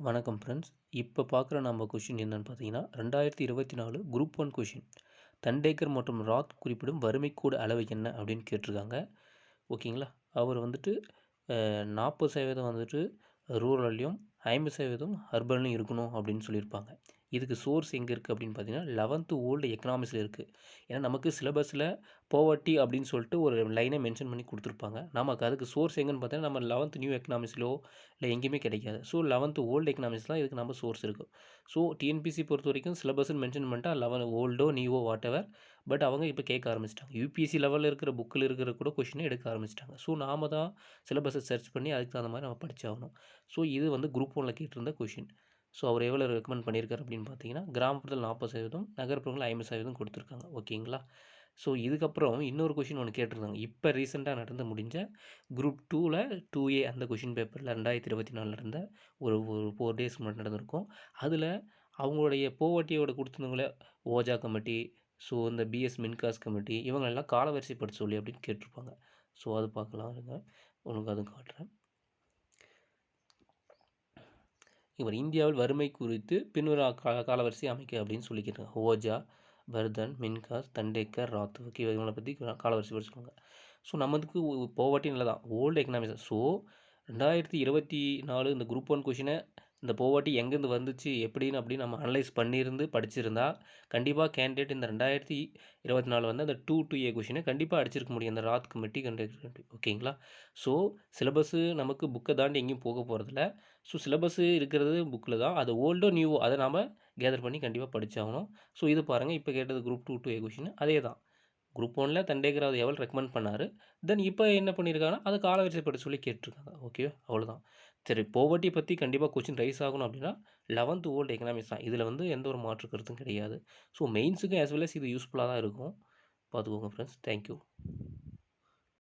வணக்கம் ஃப்ரெண்ட்ஸ். இப்போ பார்க்குற நம்ம கொஷின் என்னன்னு பார்த்தீங்கன்னா 2024 குரூப் 1 கொஷின். தண்டேக்கர் மற்றும் ராத் குறிப்பிடும் வறுமைக்கோடு அளவு என்ன அப்படின்னு கேட்டிருக்காங்க. ஓகேங்களா. அவர் வந்துட்டு 40% வந்துட்டு ரூரல்லையும் 50% அர்பன்லையும் இருக்கணும் அப்படின்னு சொல்லியிருப்பாங்க. இதுக்கு சோர்ஸ் எங்கே இருக்குது அப்படின்னு பார்த்தீங்கன்னா 11th ஓல்டு எக்கனாமிக்ஸில் இருக்குது. ஏன்னா நமக்கு சிலபஸில் போவர்ட்டி அப்படின்னு சொல்லிட்டு ஒரு லைனை மென்ஷன் பண்ணி கொடுத்துருப்பாங்க. நமக்கு அதுக்கு சோர்ஸ் எங்கேன்னு பார்த்தீங்கன்னா நம்ம 11th நியூ எக்கனாமிக்ஸ்லோ இல்லை எங்கேயுமே கிடைக்காது. ஸோ 11th ஓல்டு எக்கனாமிக்ஸ் தான் இதுக்கு நம்ம சோர்ஸ் இருக்கும். ஸோ டிஎன்பிசி பொறுத்த வரைக்கும் சிலபஸ்ன்னு மென்ஷன் பண்ணிட்டா 11 ஓல்டோ நியூவோ வாட் எவர். பட் அவங்க இப்போ கேட்க ஆரம்பிச்சிட்டாங்க. யூபிஎஸ்சி லெவலில் இருக்கிற புக்கில் இருக்கிற கூட கொஷினை எடுக்க ஆரம்பிச்சிட்டாங்க. ஸோ நாம தான் சிலபஸை சர்ச் பண்ணி அதுக்கு தகுந்த மாதிரி நம்ம படிச்சாகணும். ஸோ இது வந்து குரூப் 1ல் கேட்டிருந்த கொஷின். ஸோ அவர் எவ்வளோ ரெக்கமெண்ட் பண்ணியிருக்காரு அப்படின்னு பார்த்தீங்கன்னா கிராமப்புறத்தில் 40%, நகர்ப்புறங்கள் 50% கொடுத்துருக்காங்க. ஓகேங்களா. ஸோ இதுக்கப்புறம் இன்னொரு கொஷின் ஒன்று கேட்டிருந்தாங்க. இப்போ ரீசெண்டாக நடந்து முடிஞ்ச குரூப் 2ல் 2A அந்த கொஷின் பேப்பரில் 2024 நடந்த ஒரு 4 டேஸ் முன்னாடி நடந்திருக்கும். அதில் அவங்களுடைய போவர்ட்டியோட கொடுத்துருந்தவங்களே ஓஜா கமிட்டி, ஸோ இந்த பிஎஸ் மின்காஸ் கமிட்டி இவங்களெல்லாம் காலவரிசைப்படுத்த சொல்லி அப்படின்னு கேட்டிருப்பாங்க. ஸோ அது பார்க்கலாம் இருங்க. உங்களுக்கு அதுவும் காட்டுறேன். இவர் இந்தியாவில் வறுமை குறித்து பின்வரும் காலவரிசை அமைக்க அப்படின்னு சொல்லிக்கிறாங்க. ஓஜா, வர்தன், மின்காஸ், தண்டேக்கர், ராத். ஓகே, இவங்களை பற்றி காலவரிசை படிச்சுக்கோங்க. ஸோ நம்மதுக்கு போவர்ட்டி நல்ல தான் ஓல்டு எக்கனாமிக்ஸ். ஸோ 2024 இந்த குரூப் 1 கொஷினை இந்த போவர்ட்டி எங்கேருந்து வந்துச்சு எப்படின்னு அப்படின்னு நம்ம அனலைஸ் பண்ணியிருந்து படிச்சிருந்தா கண்டிப்பாக கேண்டிடேட் இந்த 2024 வந்து அந்த 2A கொஷினை கண்டிப்பாக அடிச்சிருக்க முடியும். அந்த ராத் கமிட்டி கண்டிப்பாக. ஓகேங்களா. ஸோ சிலபஸ்ஸு நமக்கு புக்கை தாண்டி எங்கேயும் போக போகிறதில்ல. ஸோ சிலபஸ்ஸு இருக்கிறது புக்கில் தான். அது ஓல்டோ நியூவோ அதை நாம் கேதர் பண்ணி கண்டிப்பாக படித்தாகணும். ஸோ இது பாருங்கள், இப்போ கேட்டது குரூப் 2A கொஷின் அதே தான். குரூப் 1ல் தண்டேக்கர் அது எவ்வளோ ரெக்கமெண்ட் பண்ணார். தென் இப்போ என்ன பண்ணியிருக்காங்கன்னா அதை காலவரிசைப்படுத்த சொல்லி கேட்டிருக்காங்க. ஓகே, அவ்வளோதான். சரி, போவர்ட்டி பற்றி கண்டிப்பாக கொஷின் ரைஸ் ஆகணும் அப்படின்னா 11th ஓல்டு எக்கனாமிக்ஸ் தான். இதில் வந்து எந்த ஒரு மாற்று கருத்தும் கிடையாது. ஸோ மெயின்ஸுக்கும் ஆஸ் வெல் அஸ் இது யூஸ்ஃபுல்லாக தான் இருக்கும். பார்த்துக்கோங்க ஃப்ரெண்ட்ஸ். தேங்க்யூ.